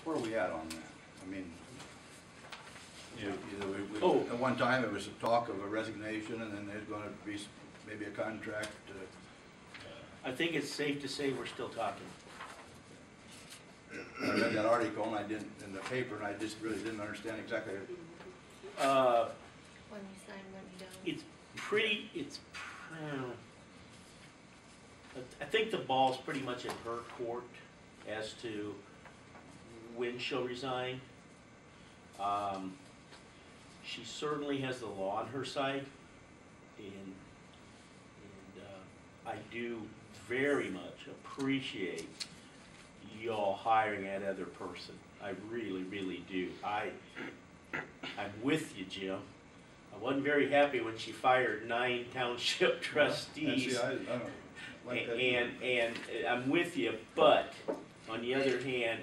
where are we at on that? I mean, Yeah. at one time it was a talk of a resignation, and then there's going to be maybe a contract. I think it's safe to say we're still talking. I read that article and I didn't in the paper, and I just really didn't understand exactly. When you sign, when you don't. It's pretty. I think the ball's pretty much in her court as to when she'll resign. She certainly has the law on her side, and I do very much appreciate y'all hiring that other person. I really, really do. I'm with you, Jim. I wasn't very happy when she fired 9 township trustees. And I'm with you, but on the other hand,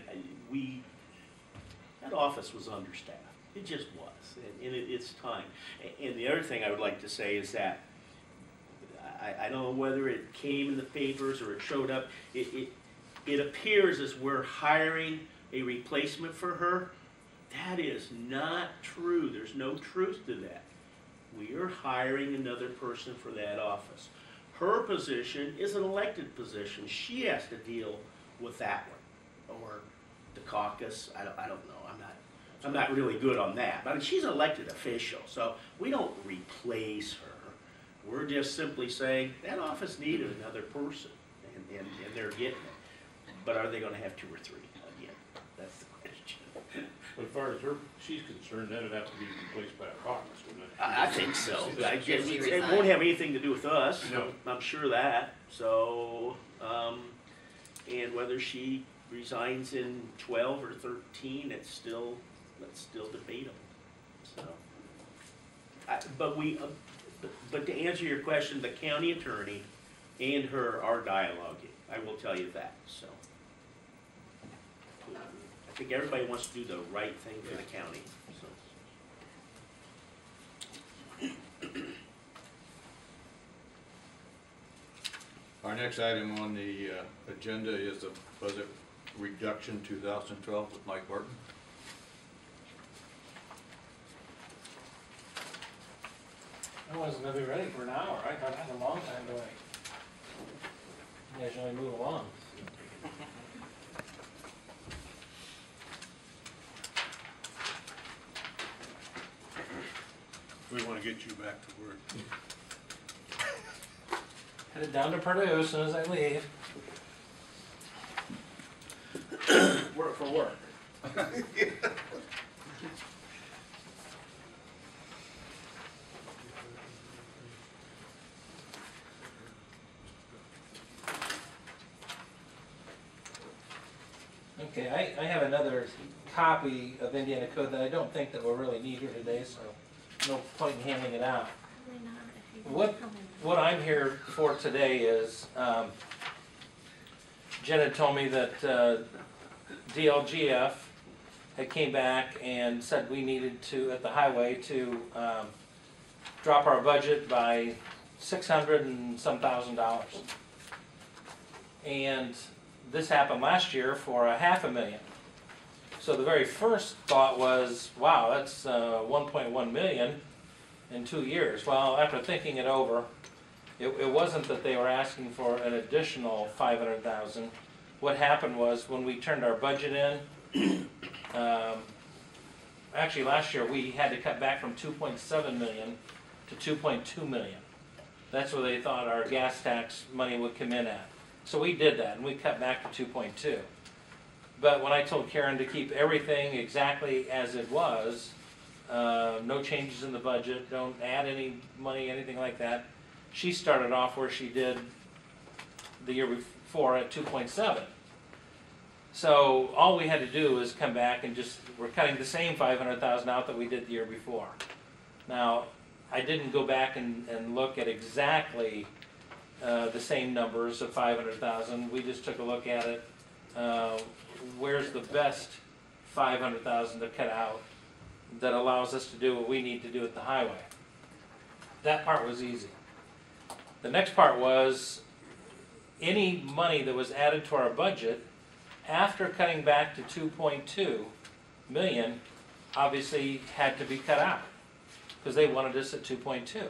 that office was understaffed. It just was, and it's time. And the other thing I would like to say is that I don't know whether it came in the papers or it showed up. It appears as we're hiring a replacement for her. That is not true. There's no truth to that. We are hiring another person for that office. Her position is an elected position. She has to deal with that one, or the caucus. I don't know. I'm not really good on that. But I mean, she's an elected official, so we don't replace her. We're just simply saying that office needed another person, and they're getting it. But are they going to have 2 or 3 again? That's the question. But as far as she's concerned, that would have to be replaced by a caucus, wouldn't it? I think so. It won't have anything to do with us. No. I'm sure of that. So, and whether she resigns in 12 or 13, that's still debatable. So, but to answer your question, the county attorney and her are dialoguing. I will tell you that. So, I think everybody wants to do the right thing for the county. So. Our next item on the agenda is the budget reduction 2012 with Mike Barton. I wasn't going to be ready for an hour. I thought I had a long time to wait. You guys really move along. We want to get you back to work. Headed down to Purdue as soon as I leave. Work for work. Okay, I have another copy of Indiana Code that I don't think that we'll really need here today, so no point in handing it out. Probably not if you come in. What I'm here for today is, Jen had told me that DLGF had came back and said we needed to, at the highway, to drop our budget by $600 and some thousand. And this happened last year for $500,000. So the very first thought was, wow, that's 1.1 million in 2 years. Well, after thinking it over, it wasn't that they were asking for an additional 500,000. What happened was when we turned our budget in, actually last year we had to cut back from 2.7 million to 2.2 million. That's where they thought our gas tax money would come in at. So we did that, and we cut back to 2.2. But when I told Karen to keep everything exactly as it was, no changes in the budget, don't add any money, anything like that, she started off where she did the year before at 2.7. So all we had to do was come back and we're cutting the same 500,000 out that we did the year before. Now, I didn't go back and look at exactly the same numbers of 500,000. We just took a look at it. Where's the best 500,000 to cut out that allows us to do what we need to do at the highway? That part was easy. The next part was any money that was added to our budget after cutting back to 2.2 million, obviously had to be cut out, because they wanted us at 2.2.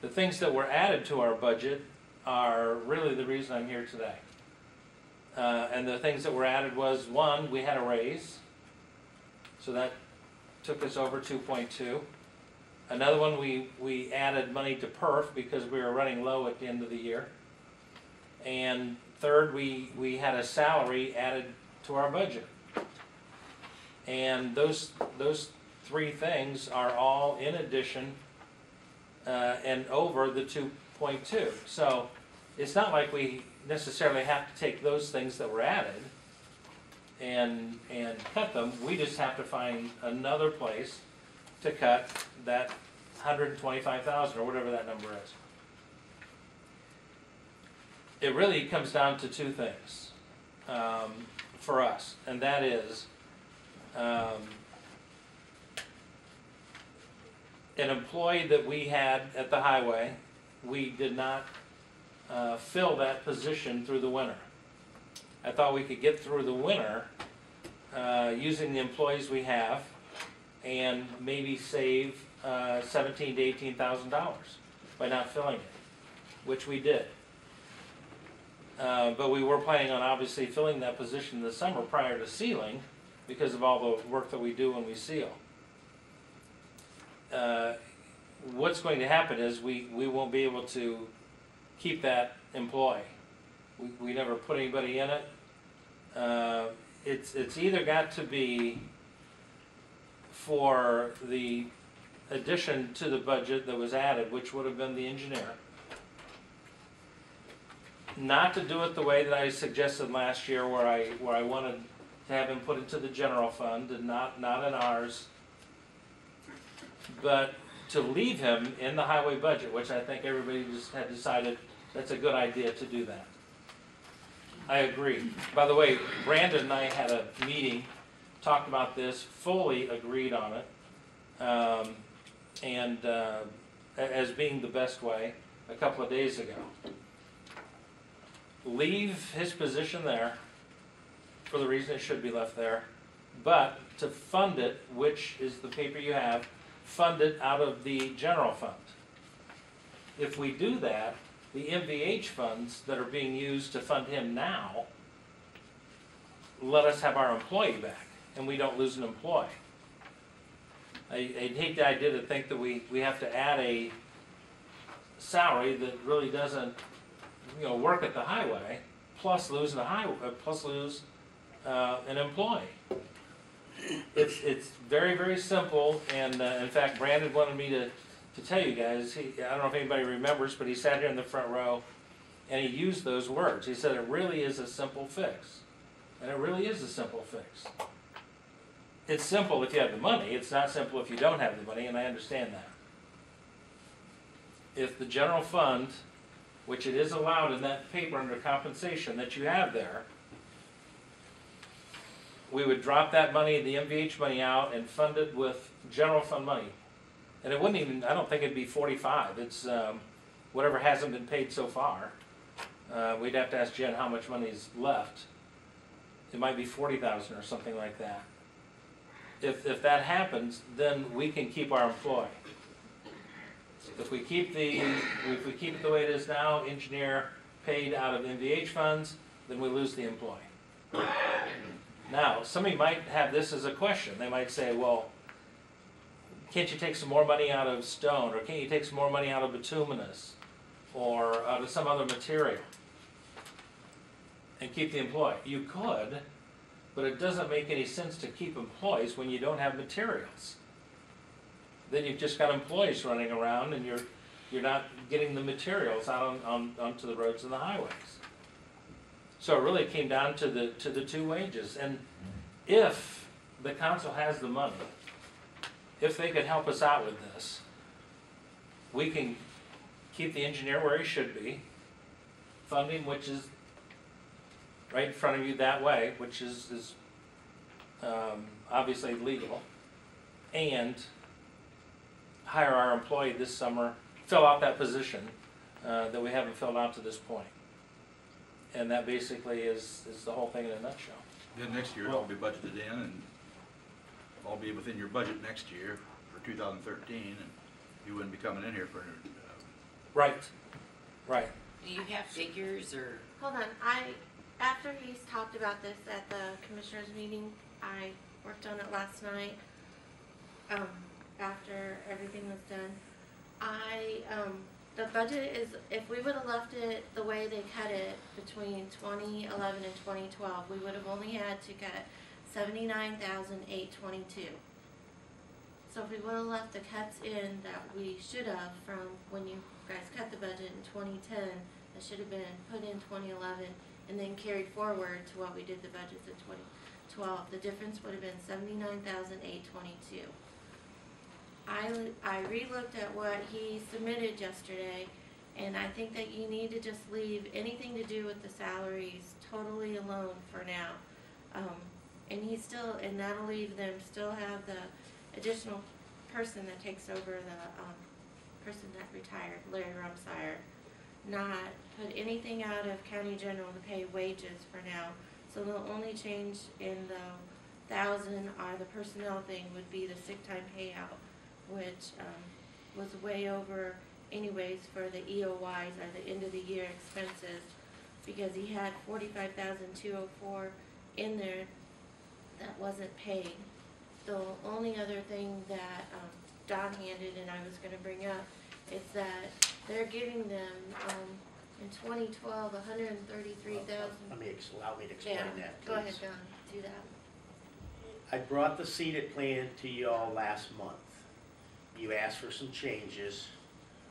The things that were added to our budget are really the reason I'm here today. And the things that were added was, one, we had a raise, so that took us over 2.2. Another one, we added money to perf because we were running low at the end of the year. And third, we had a salary added to our budget. And those three things are all in addition and over the 2.2. So it's not like we necessarily have to take those things that were added and cut them. We just have to find another place to cut that 125,000 or whatever that number is. It really comes down to two things for us, and that is an employee that we had at the highway, we did not fill that position through the winter. I thought we could get through the winter using the employees we have and maybe save $17,000 to $18,000 by not filling it, which we did. But we were planning on obviously filling that position in the summer prior to sealing because of all the work that we do when we seal. What's going to happen is we won't be able to keep that employee. We never put anybody in it. It's either got to be for the addition to the budget that was added, which would have been the engineer. Not to do it the way that I suggested last year, where I wanted to have him put into the general fund and not in ours, but to leave him in the highway budget, which I think everybody just had decided that's a good idea to do that. I agree. By the way, Brandon and I had a meeting, talked about this, fully agreed on it, as being the best way a couple of days ago. Leave his position there for the reason it should be left there, but to fund it, which is the paper you have, fund it out of the general fund. If we do that, the MVH funds that are being used to fund him now let us have our employee back, and we don't lose an employee. I'd hate the idea to think that we have to add a salary that really doesn't, work at the highway, plus lose an employee. It's very, very simple, and in fact, Brandon wanted me to tell you guys. I don't know if anybody remembers, but he sat here in the front row, and he used those words. He said it really is a simple fix, and it really is a simple fix. It's simple if you have the money. It's not simple if you don't have the money, and I understand that. If the general fund, which it is allowed in that paper under compensation that you have there, we would drop that money, the MVH money out, and fund it with general fund money. And it wouldn't even, I don't think it'd be 45. It's whatever hasn't been paid so far. We'd have to ask Jen how much money is left. It might be 40,000 or something like that. If that happens, then we can keep our employee. If we keep it the way it is now, engineer paid out of MVH funds, then we lose the employee. Now, somebody might have this as a question. They might say, well, can't you take some more money out of stone, or can't you take some more money out of bituminous, or out of some other material and keep the employee? You could, but it doesn't make any sense to keep employees when you don't have materials. Then you've just got employees running around, and you're not getting the materials out onto the roads and the highways. So it really came down to the two wages. And if the council has the money, if they could help us out with this, we can keep the engineer where he should be, funding which is right in front of you that way, which is obviously legal, and hire our employee this summer, fill out that position that we haven't filled out to this point. And that basically is the whole thing in a nutshell. Then next year, it'll be budgeted in and all be within your budget next year for 2013, and you wouldn't be coming in here for, Right, right. Do you have figures or? Hold on, after he's talked about this at the commissioners meeting, I worked on it last night, after everything was done. The budget is, if we would've left it the way they cut it between 2011 and 2012, we would've only had to cut $79,822. So if we would've left the cuts in that we should have from when you guys cut the budget in 2010, that should have been put in 2011 and then carried forward to what we did the budgets in 2012, the difference would have been $79,822. I re-looked at what he submitted yesterday, and I think that you need to just leave anything to do with the salaries totally alone for now. And that'll leave them still have the additional person that takes over the person that retired, Larry Rumsire. Not put anything out of county general to pay wages for now. So the only change in the 1,000 or the personnel thing would be the sick time payout, which was way over anyways for the EOYs or the end of the year expenses, because he had $45,204 in there that wasn't paid. The only other thing that Don handed and I was going to bring up is that they're giving them in 2012 $133,000. Allow me to explain Yeah, that, go ahead, please. Don, do that. I brought the seated plan to y'all last month. You asked for some changes.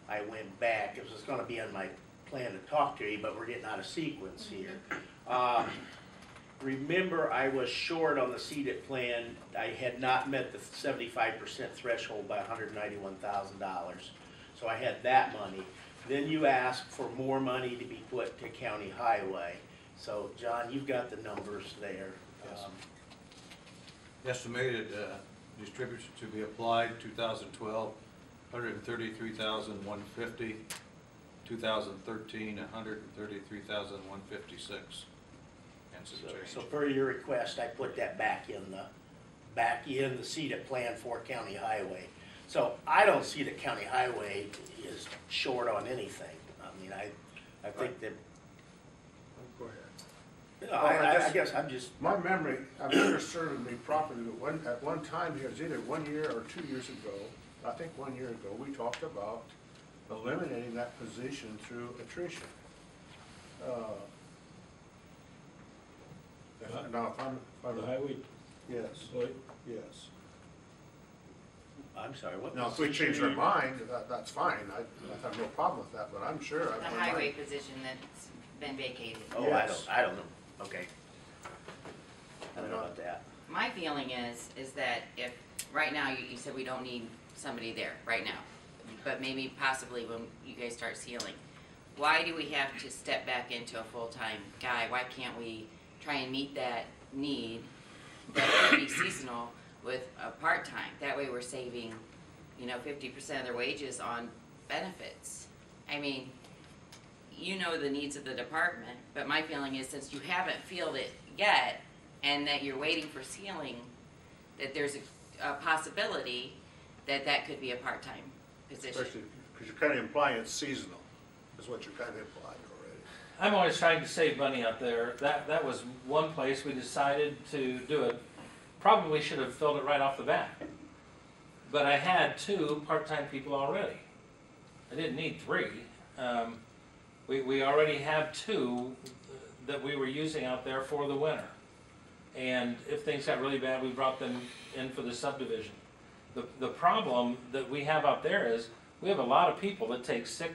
I went back, it was gonna be on my plan to talk to you, but we're getting out of sequence here. Remember, I was short on the seated plan. I had not met the 75% threshold by $191,000. So I had that money. Then you asked for more money to be put to county highway. So John, you've got the numbers there. Yes. Estimated distribution to be applied 2012, 133,150. 2013, 133,156. And some change. So per your request, I put that back in the seated plan for county highway. So I don't see that county highway is short on anything. I mean, I think that, Go ahead. I guess I'm just, My memory, I'm sure served me properly, but at one time, it was either 1 year or 2 years ago, I think 1 year ago, we talked about eliminating that position through attrition. Now, if I'm, The highway, yes, yes. I'm sorry, what? Now, if we change our mind, that's fine, I have no problem with that, but I'm sure. The highway position that's been vacated. Oh, Yes. I don't know, okay. I don't know about that. My feeling is that if, right now, you said we don't need somebody there, right now, but maybe possibly when you guys start sealing, why do we have to step back into a full-time guy? Why can't we try and meet that need that could be seasonal with a part-time? That way we're saving, 50% of their wages on benefits. I mean, you know the needs of the department, but my feeling is since you haven't filled it yet and that you're waiting for sealing, that there's a possibility that that could be a part-time position. Especially because you're kind of implying it's seasonal, is what you're kind of implying already. I'm always trying to save money out there. That was one place we decided to do it. Probably should have filled it right off the bat. But I had 2 part-time people already. I didn't need 3. We already have 2 that we were using out there for the winter. And if things got really bad, we brought them in for the subdivision. The problem that we have out there is we have a lot of people that take sick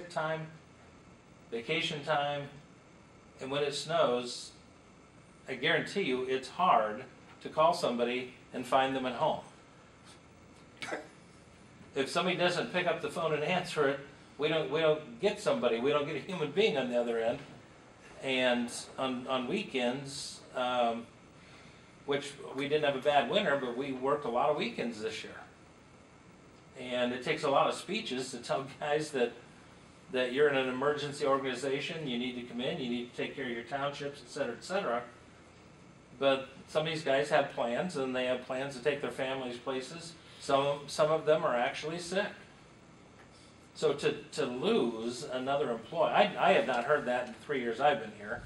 time, vacation time, and when it snows, I guarantee you it's hard to call somebody and find them at home. If somebody doesn't pick up the phone and answer it, we don't get somebody, we don't get a human being on the other end. And on weekends, which we didn't have a bad winter, but we worked a lot of weekends this year. And it takes a lot of speeches to tell guys that that you're in an emergency organization, you need to come in, you need to take care of your townships, et cetera, et cetera. But some of these guys have plans, and they have plans to take their families places. Some of them are actually sick. So to lose another employee, I have not heard that in the 3 years I've been here.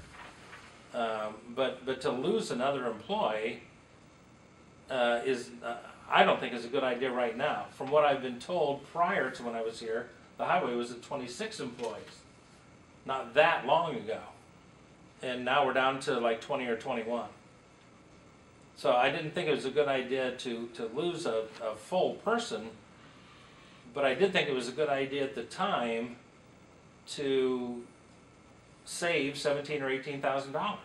But to lose another employee I don't think is a good idea right now. From what I've been told prior to when I was here, the highway was at 26 employees, not that long ago. And now we're down to like 20 or 21. So I didn't think it was a good idea to lose a full person, but I did think it was a good idea at the time to save $17,000 or $18,000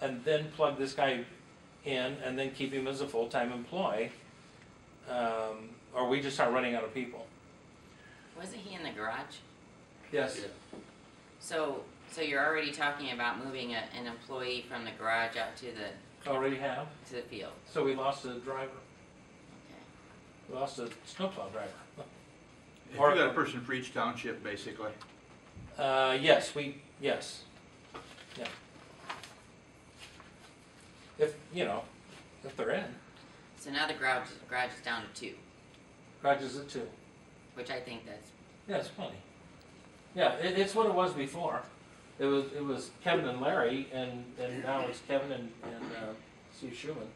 and then plug this guy in and then keep him as a full-time employee, or we just start running out of people. Wasn't he in the garage? Yes. So you're already talking about moving an employee from the garage out to the Already have. the field. So we lost a driver. Okay. We lost a snowplow driver. You got a person for each township, basically. Yes. Yeah. If they're in. So now the garage is down to 2, Garage is at 2. which I think that's Yeah, it's plenty. Yeah, it's what it was before. It was Kevin and Larry, and now it's Kevin and Steve Schumann.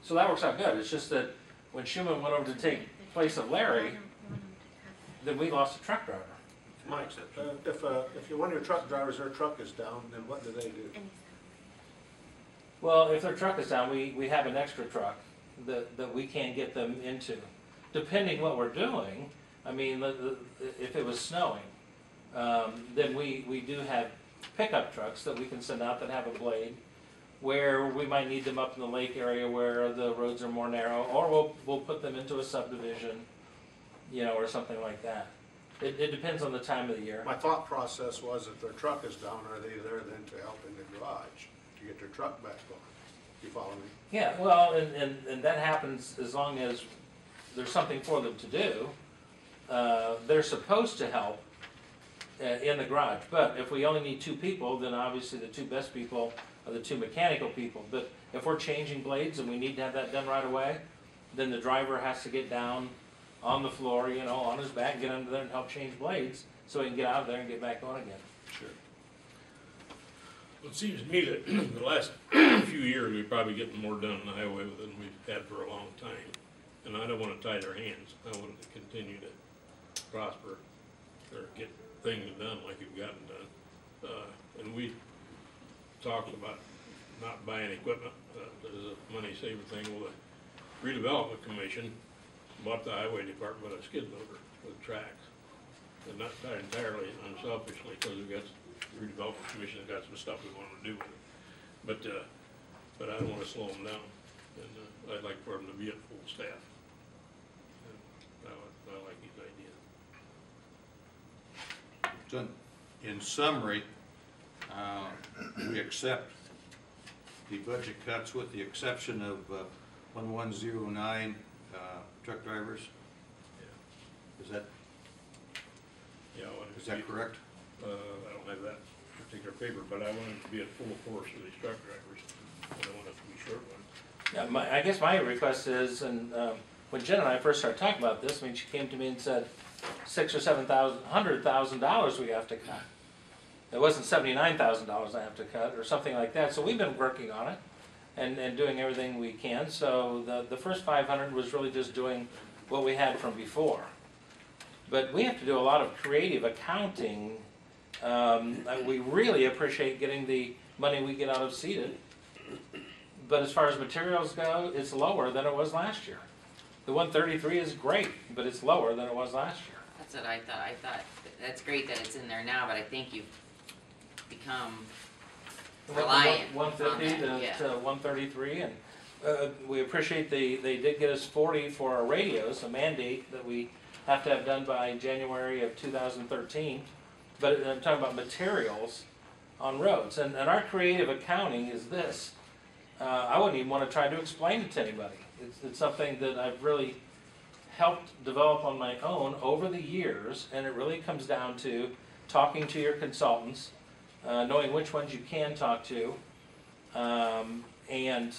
So that works out good. It's just that when Schumann went over to take place of Larry, then we lost a truck driver. Mike, if one of your truck drivers, their truck is down, then what do they do? Well, if their truck is down, we have an extra truck that we can get them into. Depending what we're doing, I mean, if it was snowing, then we do have pickup trucks that we can send out that have a blade, where we might need them up in the lake area where the roads are more narrow, or we'll put them into a subdivision, or something like that. It depends on the time of the year. My thought process was if their truck is down, are they there then to help in the garage to get their truck back on? You follow me? Yeah, well, and that happens as long as there's something for them to do. They're supposed to help in the garage, but if we only need 2 people, then obviously the 2 best people are the 2 mechanical people. But if we're changing blades and we need to have that done right away, then the driver has to get down on the floor, on his back, get under there and help change blades so he can get out of there and get back on again. Sure. Well, it seems to me that the last few years, we're probably getting more done on the highway than we've had for a long time. And I don't want to tie their hands. I want to continue to prosper or get things done like you've gotten done. And we talked about not buying equipment as a money saver thing. Well, the redevelopment commission bought the highway department a skid loader with tracks. And not entirely unselfishly, because we've got the redevelopment commission has got some stuff we want to do with it. But I don't want to slow them down. And I'd like for them to be at full staff. And I like these ideas. So, in summary, we accept the budget cuts with the exception of 1109 truck drivers. Yeah. Is Is that correct? I don't have that particular paper, but I want it to be at full force for these truck drivers. I don't want it to be short ones. Yeah, I guess my request is, and when Jen and I first started talking about this, she came to me and said, $600,000 or $100,000 we have to cut. It wasn't $79,000 I have to cut or something like that. So we've been working on it and doing everything we can. So the first 500 was really just doing what we had from before. But we have to do a lot of creative accounting. We really appreciate getting the money we get out of seeded. But as far as materials go, it's lower than it was last year. The 133 is great, but it's lower than it was last year. That's what I thought. I thought that's great that it's in there now, but I think you've become reliant 150 on that. to 133, and we appreciate they did get us 40 for our radios, a mandate that we have to have done by January of 2013. But I'm talking about materials on roads, and our creative accounting is this. I wouldn't even want to try to explain it to anybody. It's something that I've really helped develop on my own over the years, and it really comes down to talking to your consultants, knowing which ones you can talk to, and